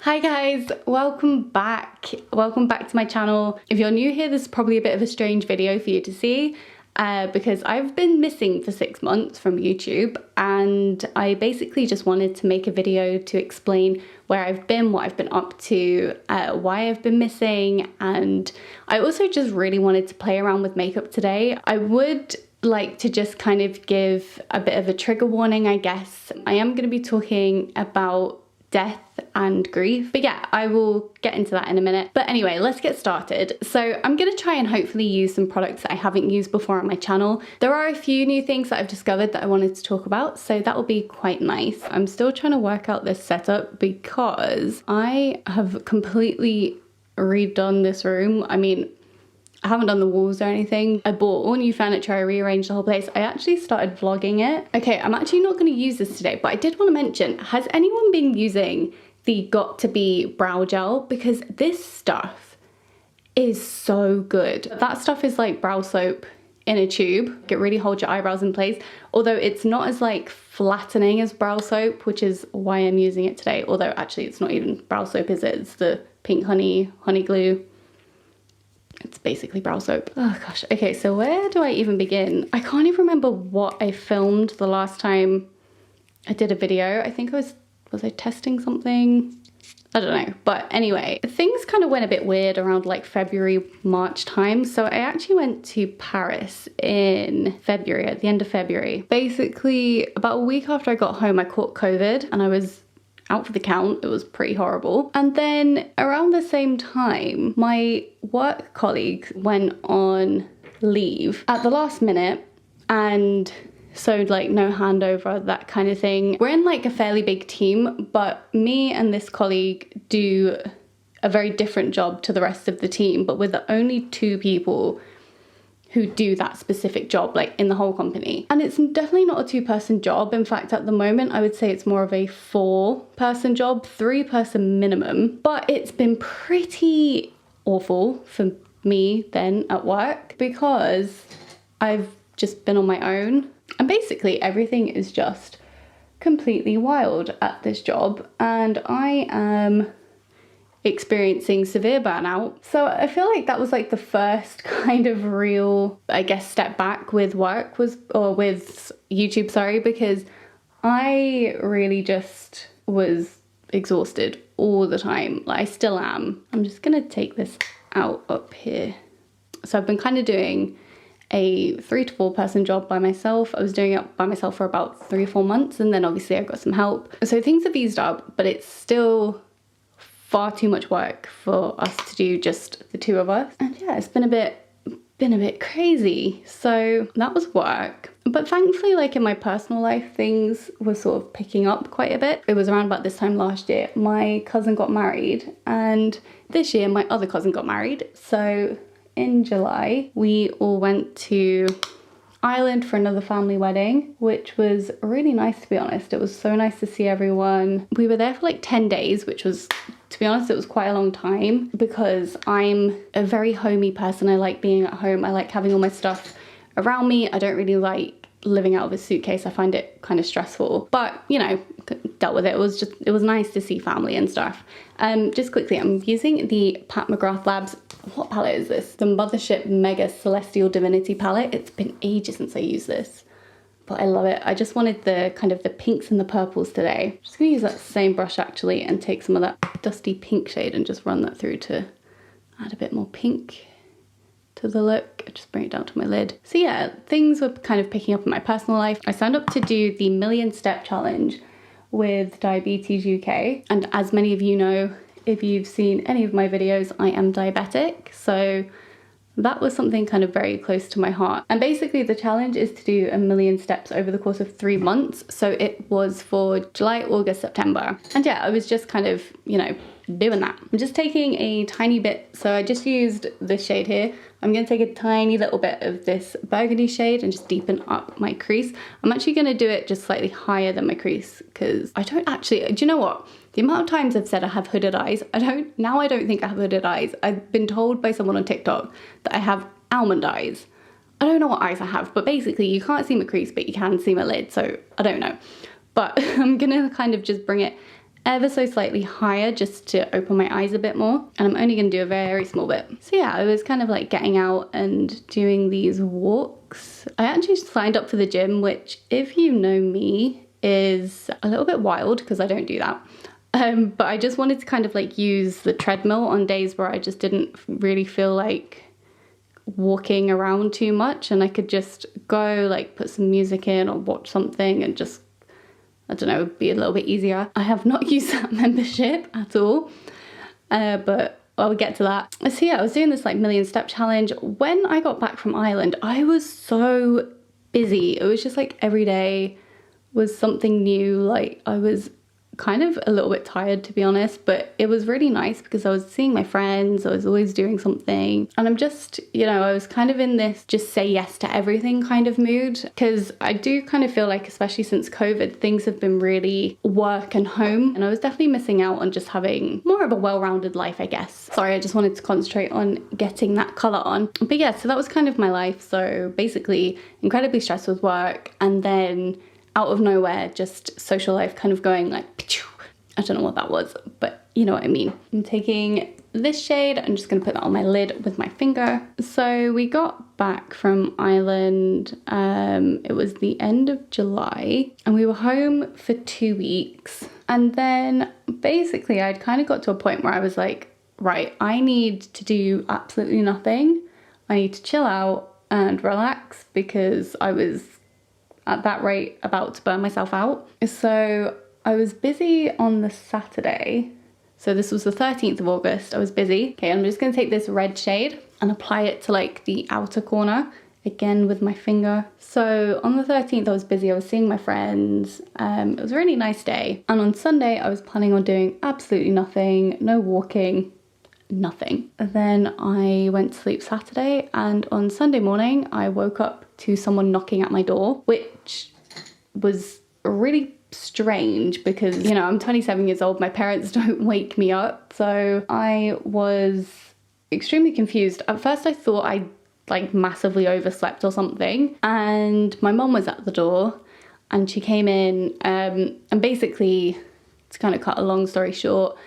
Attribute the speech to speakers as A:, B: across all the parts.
A: Hi guys, welcome back to my channel. If you're new here, this is probably a bit of a strange video for you to see because I've been missing for 6 months from YouTube, and I basically just wanted to make a video to explain where I've been, what I've been up to, why I've been missing, and I also just really wanted to play around with makeup today. I would like to just kind of give a bit of a trigger warning, I guess. I am going to be talking about death and grief, but yeah, I will get into that in a minute. But anyway, let's get started. So I'm gonna try and hopefully use some products that I haven't used before on my channel. There are a few new things that I've discovered that I wanted to talk about, so that will be quite nice. I'm still trying to work out this setup because I have completely redone this room. I mean, I haven't done the walls or anything. I bought all new furniture, I rearranged the whole place. I actually started vlogging it. Okay, I'm actually not gonna use this today, but I did wanna mention, has anyone been using the Got To Be brow gel? Because this stuff is so good. That stuff is like brow soap in a tube. It really holds your eyebrows in place. Although it's not as like flattening as brow soap, which is why I'm using it today. Although actually it's not even brow soap, is it? It's the pink honey glue. It's basically brow soap. Oh gosh. Okay, so where do I even begin? I can't even remember what I filmed the last time I did a video. I think was I testing something? I don't know. But anyway, things kind of went a bit weird around like February, March time. So I actually went to Paris in February, at the end of February. Basically, about a week after I got home, I caught COVID and I was out for the count. It was pretty horrible. And then around the same time, my work colleague went on leave at the last minute, and so like no handover, that kind of thing. We're in like a fairly big team, but me and this colleague do a very different job to the rest of the team, but we're the only 2 people who do that specific job, like in the whole company. And it's definitely not a 2-person job. In fact, at the moment, I would say it's more of a 4-person job, 3-person minimum. But it's been pretty awful for me then at work because I've just been on my own. And basically everything is just completely wild at this job. And I am experiencing severe burnout. So I feel like that was like the first kind of real, I guess, step back with work with YouTube, sorry, because I really just was exhausted all the time. Like I still am. I'm just gonna take this out up here. So I've been kind of doing a 3 to 4-person job by myself. I was doing it by myself for about 3 or 4 months, and then obviously I got some help. So things have eased up, but it's still far too much work for us to do, just the 2 of us. And yeah, it's been a bit crazy. So that was work. But thankfully, like in my personal life, things were sort of picking up quite a bit. It was around about this time last year, my cousin got married, and this year my other cousin got married. So in July, we all went to Ireland for another family wedding, which was really nice, to be honest. It was so nice to see everyone. We were there for like 10 days, which was, to be honest, it was quite a long time because I'm a very homey person. I like being at home. I like having all my stuff around me. I don't really like living out of a suitcase. I find it kind of stressful, but you know, dealt with it. It was nice to see family and stuff. Just quickly, I'm using the McGrath Labs, what palette is this? The Mothership Mega Celestial Divinity palette. It's been ages since I used this, but I love it. I just wanted the kind of the pinks and the purples today. I'm just gonna use that same brush actually and take some of that dusty pink shade and just run that through to add a bit more pink to the look. I just bring it down to my lid. So yeah, things were kind of picking up in my personal life. I signed up to do the 1,000,000 Step Challenge with Diabetes UK. And as many of you know, if you've seen any of my videos, I am diabetic. So that was something kind of very close to my heart. And basically the challenge is to do 1,000,000 steps over the course of 3 months. So it was for July, August, September. And yeah, I was just kind of, you know, doing that. I'm just taking a tiny bit. So I just used this shade here. I'm gonna take a tiny little bit of this burgundy shade and just deepen up my crease. I'm actually gonna do it just slightly higher than my crease because I don't actually, do you know what? The amount of times I've said I have hooded eyes, I don't think I have hooded eyes. I've been told by someone on TikTok that I have almond eyes. I don't know what eyes I have, but basically you can't see my crease, but you can see my lid, so I don't know. But I'm gonna kind of just bring it ever so slightly higher just to open my eyes a bit more. And I'm only gonna do a very small bit. So yeah, I was kind of like getting out and doing these walks. I actually signed up for the gym, which if you know me is a little bit wild because I don't do that. But I just wanted to kind of like use the treadmill on days where I just didn't really feel like walking around too much, and I could just go like put some music in or watch something and just, I don't know, be a little bit easier. I have not used that membership at all, but I'll get to that. So yeah, I was doing this like million step challenge. When I got back from Ireland, I was so busy. It was just like every day was something new. Like I was kind of a little bit tired, to be honest, but it was really nice because I was seeing my friends, I was always doing something, and I'm just, you know, I was kind of in this just say yes to everything kind of mood, because I do kind of feel like, especially since COVID, things have been really work and home, and I was definitely missing out on just having more of a well-rounded life, I guess. Sorry, I just wanted to concentrate on getting that colour on. But yeah, so that was kind of my life. So basically incredibly stressed with work, and then out of nowhere, just social life kind of going like, I don't know what that was, but you know what I mean. I'm taking this shade, I'm just gonna put that on my lid with my finger. So we got back from Ireland, it was the end of July, and we were home for 2 weeks. And then basically I'd kind of got to a point where I was like, right, I need to do absolutely nothing. I need to chill out and relax, because I was at that rate about to burn myself out. So I was busy on the Saturday. So this was the 13th of August. I was busy. Okay, I'm just gonna take this red shade and apply it to like the outer corner, again with my finger. So on the 13th I was busy, I was seeing my friends. It was a really nice day. And on Sunday I was planning on doing absolutely nothing, no walking, nothing. And then I went to sleep Saturday, and on Sunday morning I woke up to someone knocking at my door, which was really strange because, you know, I'm 27 years old, my parents don't wake me up. So I was extremely confused. At first I thought I like massively overslept or something, and my mom was at the door and she came in, and basically, to kind of cut a long story short,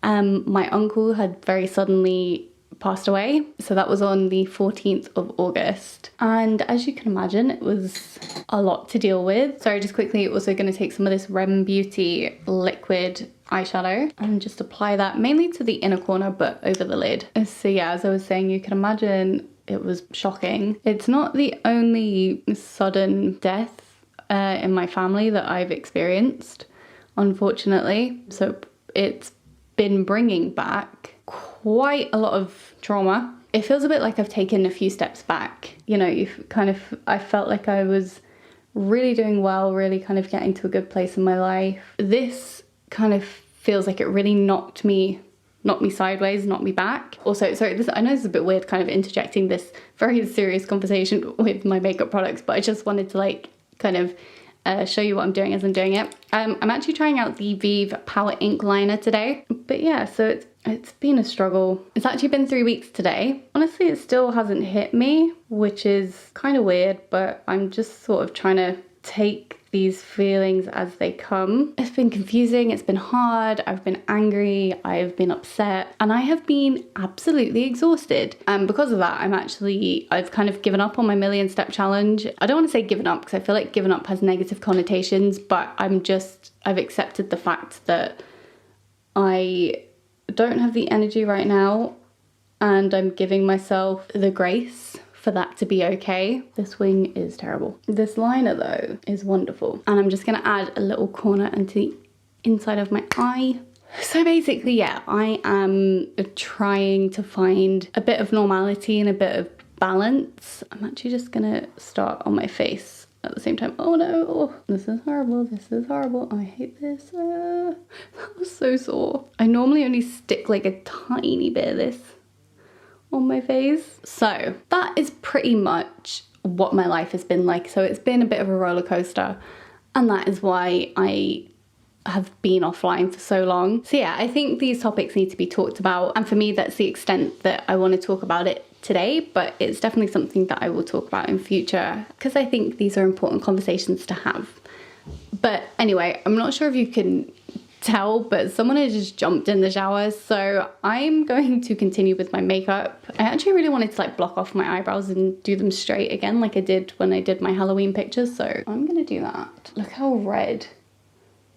A: my uncle had very suddenly passed away. So that was on the 14th of August. And as you can imagine, it was a lot to deal with. Sorry, just quickly, also going to take some of this Rem Beauty liquid eyeshadow and just apply that mainly to the inner corner, but over the lid. So yeah, as I was saying, you can imagine it was shocking. It's not the only sudden death in my family that I've experienced, unfortunately. So it's been bringing back quite a lot of trauma. It feels a bit like I've taken a few steps back. You know, I felt like I was really doing well, really kind of getting to a good place in my life. This kind of feels like it really knocked me sideways, knocked me back. Also, sorry, I know this is a bit weird kind of interjecting this very serious conversation with my makeup products, but I just wanted to like kind of show you what I'm doing as I'm doing it. I'm actually trying out the Vieve Power Ink Liner today. But yeah, so it's been a struggle. It's actually been 3 weeks today. Honestly, it still hasn't hit me, which is kind of weird, but I'm just sort of trying to take these feelings as they come. It's been confusing, it's been hard, I've been angry, I've been upset, and I have been absolutely exhausted. And because of that, I've kind of given up on my million step challenge. I don't want to say given up because I feel like given up has negative connotations, but I've accepted the fact that I don't have the energy right now, and I'm giving myself the grace for that to be okay. This wing is terrible. This liner though is wonderful. And I'm just gonna add a little corner into the inside of my eye. So basically, yeah, I am trying to find a bit of normality and a bit of balance. I'm actually just gonna start on my face at the same time. Oh no, oh, this is horrible, this is horrible. I hate this. That was so sore. I normally only stick like a tiny bit of this on my face. So that is pretty much what my life has been like. So it's been a bit of a roller coaster, and that is why I have been offline for so long. So yeah, I think these topics need to be talked about, and for me that's the extent that I want to talk about it today, but it's definitely something that I will talk about in future because I think these are important conversations to have. But anyway, I'm not sure if you can tell, but someone has just jumped in the shower, so I'm going to continue with my makeup. I actually really wanted to like block off my eyebrows and do them straight again like I did when I did my Halloween pictures, so I'm gonna do that. Look how red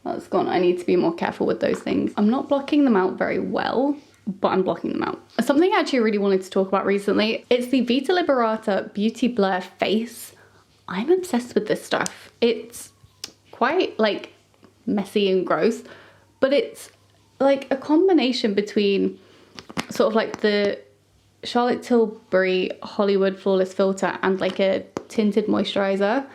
A: that's gone. I need to be more careful with those things. I'm not blocking them out very well, but I'm blocking them out. Something I actually really wanted to talk about recently, it's the Vita Liberata Beauty Blur Face. I'm obsessed with this stuff. It's quite like messy and gross, but it's like a combination between sort of like the Charlotte Tilbury Hollywood Flawless Filter and like a tinted moisturizer.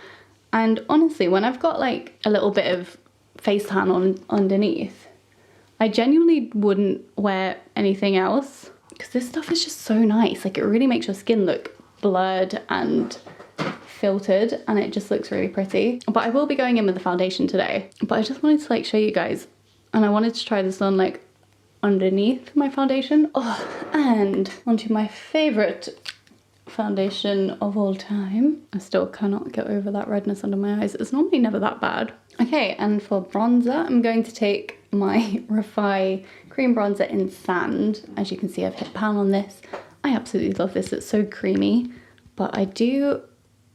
A: And honestly, when I've got like a little bit of face tan on underneath, I genuinely wouldn't wear anything else because this stuff is just so nice. Like it really makes your skin look blurred and filtered, and it just looks really pretty. But I will be going in with the foundation today, but I just wanted to like show you guys, and I wanted to try this on like underneath my foundation. Oh, and onto my favorite foundation of all time. I still cannot get over that redness under my eyes. It's normally never that bad. Okay, and for bronzer, I'm going to take my Refy cream bronzer in Sand. As you can see, I've hit pan on this. I absolutely love this. It's so creamy, but I do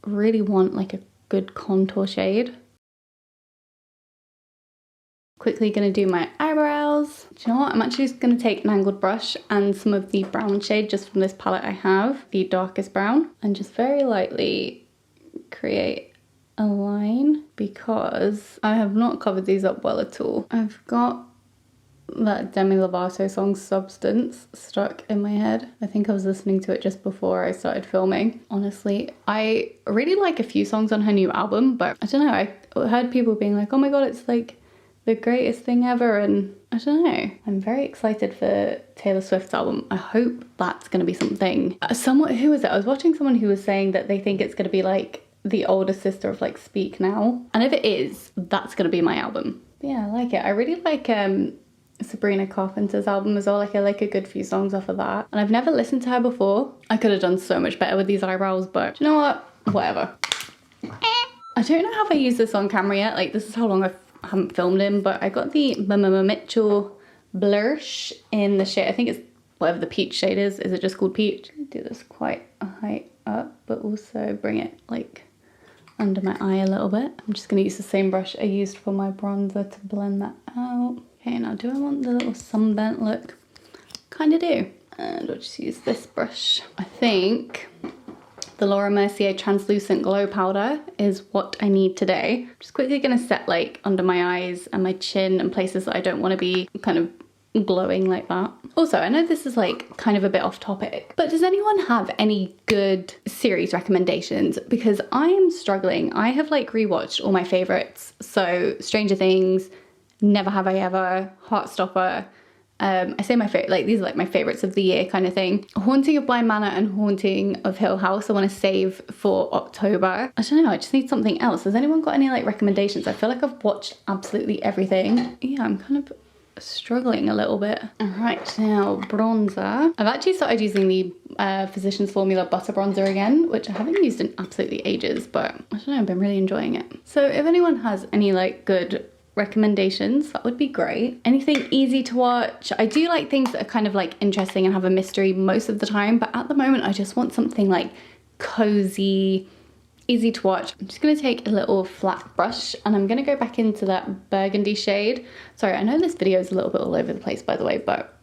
A: really want like a good contour shade. Quickly gonna do my eyebrows. Do you know what? I'm actually just gonna take an angled brush and some of the brown shade just from this palette I have, the darkest brown, and just very lightly create a line because I have not covered these up well at all. I've got that Demi Lovato song Substance stuck in my head. I think I was listening to it just before I started filming. Honestly, I really like a few songs on her new album, but I don't know, I heard people being like, oh my god, it's like the greatest thing ever, and I don't know. I'm very excited for Taylor Swift's album. I hope that's gonna be something. Who was it? I was watching someone who was saying that they think it's gonna be like the older sister of like Speak Now, and if it is, that's gonna be my album. But yeah, I like it. I really like Sabrina Carpenter's album as well. Like I like a good few songs off of that, and I've never listened to her before. I could have done so much better with these eyebrows, but you know what? Whatever. I don't know how I use this on camera yet. Like this is how long I haven't filmed in, but I got the Mitchell Blursh in the shade, I think it's whatever the peach shade is. Is it just called peach? I'm gonna do this quite a height up, but also bring it like under my eye a little bit. I'm just gonna use the same brush I used for my bronzer to blend that out. Okay, now do I want the little sunburnt look? Kinda do. And I'll just use this brush. I think the Laura Mercier Translucent Glow Powder is what I need today. I'm just quickly gonna set like under my eyes and my chin and places that I don't wanna be kind of glowing like that. Also, I know this is like kind of a bit off topic, but does anyone have any good series recommendations? Because I am struggling. I have like rewatched all my favorites. So Stranger Things, Never Have I Ever, Heartstopper. I say my favorite, like these are like my favorites of the year kind of thing. Haunting of Bly Manor and Haunting of Hill House I want to save for October. I don't know, I just need something else. Has anyone got any like recommendations? I feel like I've watched absolutely everything. Yeah, I'm kind of struggling a little bit. All right, now bronzer. I've actually started using the Physicians Formula Butter Bronzer again, which I haven't used in absolutely ages, but I don't know, I've been really enjoying it. So if anyone has any like good recommendations, that would be great. Anything easy to watch. I do like things that are kind of like interesting and have a mystery most of the time, but at the moment I just want something like cozy, easy to watch. I'm just gonna take a little flat brush and I'm gonna go back into that burgundy shade. Sorry, I know this video is a little bit all over the place by the way, but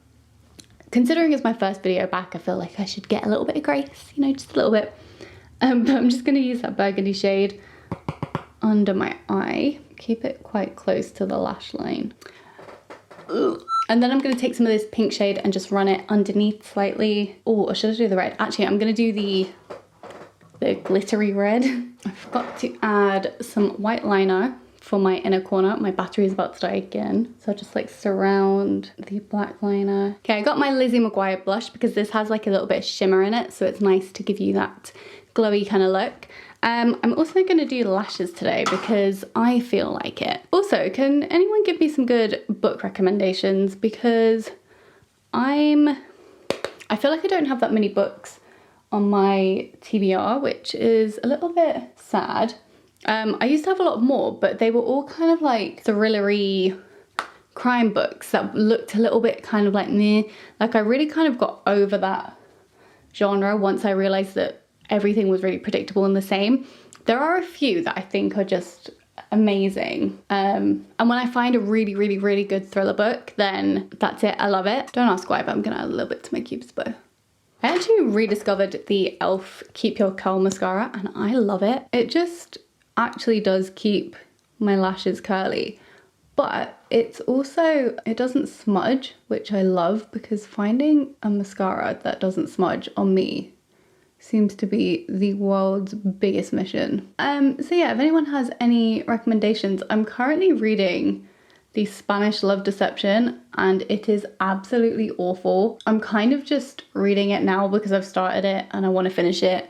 A: considering it's my first video back, I feel like I should get a little bit of grace, you know, just a little bit. But I'm just gonna use that burgundy shade under my eye. Keep it quite close to the lash line. And then I'm going to take some of this pink shade and just run it underneath slightly. Oh, or should I do the red? Actually, I'm going to do the glittery red. I forgot to add some white liner for my inner corner. My battery is about to die again, so I'll just like surround the black liner. Okay, I got my Lizzie McGuire blush because this has like a little bit of shimmer in it, so it's nice to give you that glowy kind of look. I'm also going to do lashes today because I feel like it. Also, can anyone give me some good book recommendations? Because I feel like I don't have that many books on my TBR, which is a little bit sad. I used to have a lot more, but they were all kind of like thrillery crime books that looked a little bit kind of like meh. Like I really kind of got over that genre once I realized that everything was really predictable and the same. There are a few that I think are just amazing. And when I find a really, really, really good thriller book, then that's it. I love it. Don't ask why, but I'm gonna add a little bit to my Cupid's bow. I actually rediscovered the e.l.f. Keep Your Curl mascara and I love it. It just actually does keep my lashes curly, but it's also, it doesn't smudge, which I love, because finding a mascara that doesn't smudge on me seems to be the world's biggest mission. So yeah, if anyone has any recommendations, I'm currently reading the Spanish Love Deception and it is absolutely awful. I'm kind of just reading it now because I've started it and I want to finish it,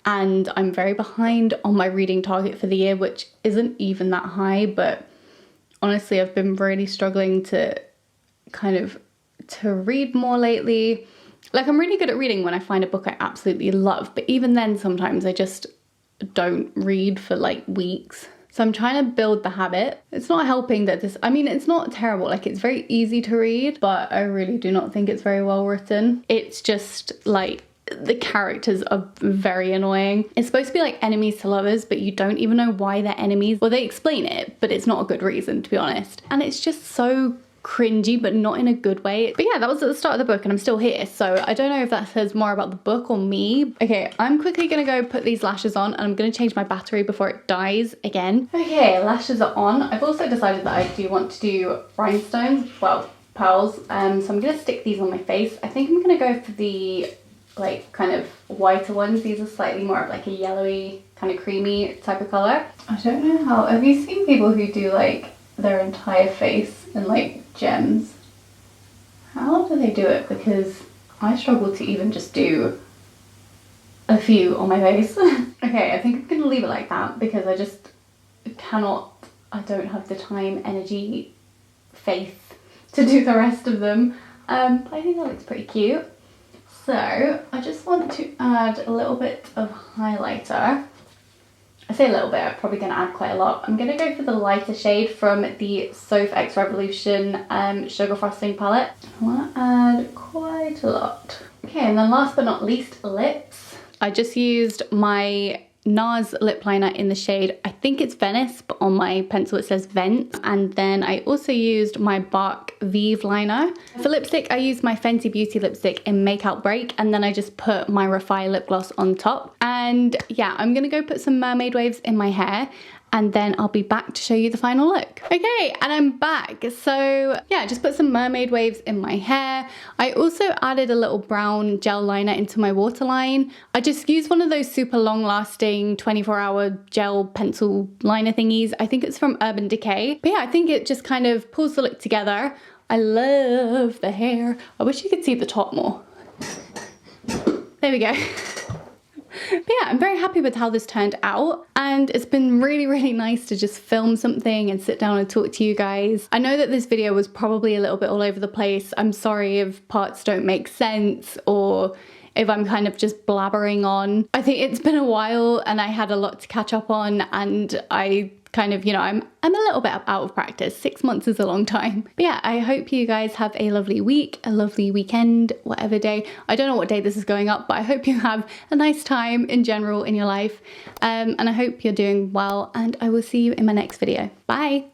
A: and I'm very behind on my reading target for the year, which isn't even that high, but honestly I've been really struggling to read more lately. Like I'm really good at reading when I find a book I absolutely love, but even then sometimes I just don't read for like weeks. So I'm trying to build the habit. It's not helping that this, I mean, it's not terrible. Like it's very easy to read, but I really do not think it's very well written. It's just like, the characters are very annoying. It's supposed to be like enemies to lovers, but you don't even know why they're enemies. Well, they explain it, but it's not a good reason, to be honest. And it's just so cringy, but not in a good way. But yeah, that was at the start of the book and I'm still here, so I don't know if that says more about the book or me. Okay, I'm quickly gonna go put these lashes on and I'm gonna change my battery before it dies again. Okay, lashes are on. I've also decided that I do want to do rhinestones, well, pearls, so I'm gonna stick these on my face. I think I'm gonna go for the like kind of whiter ones. These are slightly more of like a yellowy, kind of creamy type of color. I don't know how, have you seen people who do like their entire face in like gems? How do they do it? Because I struggle to even just do a few on my face. Okay, I think I'm gonna leave it like that because I just cannot, I don't have the time, energy, faith to do the rest of them. But I think that looks pretty cute. So I just want to add a little bit of highlighter. I say a little bit, I'm probably going to add quite a lot. I'm going to go for the lighter shade from the Soph X Revolution Sugar Frosting palette. I want to add quite a lot. Okay, and then last but not least, lips. I just used my Nars lip liner in the shade, I think it's Venice, but on my pencil it says Vent. And then I also used my Bark Vieve liner. For lipstick, I used my Fenty Beauty lipstick in Make Out Break, and then I just put my Refy lip gloss on top. And yeah, I'm gonna go put some mermaid waves in my hair, and then I'll be back to show you the final look. Okay, and I'm back. So yeah, just put some mermaid waves in my hair. I also added a little brown gel liner into my waterline. I just used one of those super long lasting 24-hour gel pencil liner thingies. I think it's from Urban Decay. But yeah, I think it just kind of pulls the look together. I love the hair. I wish you could see the top more. There we go. But yeah, I'm very happy with how this turned out, and it's been really, really nice to just film something and sit down and talk to you guys. I know that this video was probably a little bit all over the place. I'm sorry if parts don't make sense or if I'm kind of just blabbering on. I think it's been a while and I had a lot to catch up on, and I kind of, you know, I'm a little bit out of practice. 6 months is a long time. But yeah, I hope you guys have a lovely week, a lovely weekend, whatever day. I don't know what day this is going up, but I hope you have a nice time in general in your life. And I hope you're doing well, and I will see you in my next video. Bye.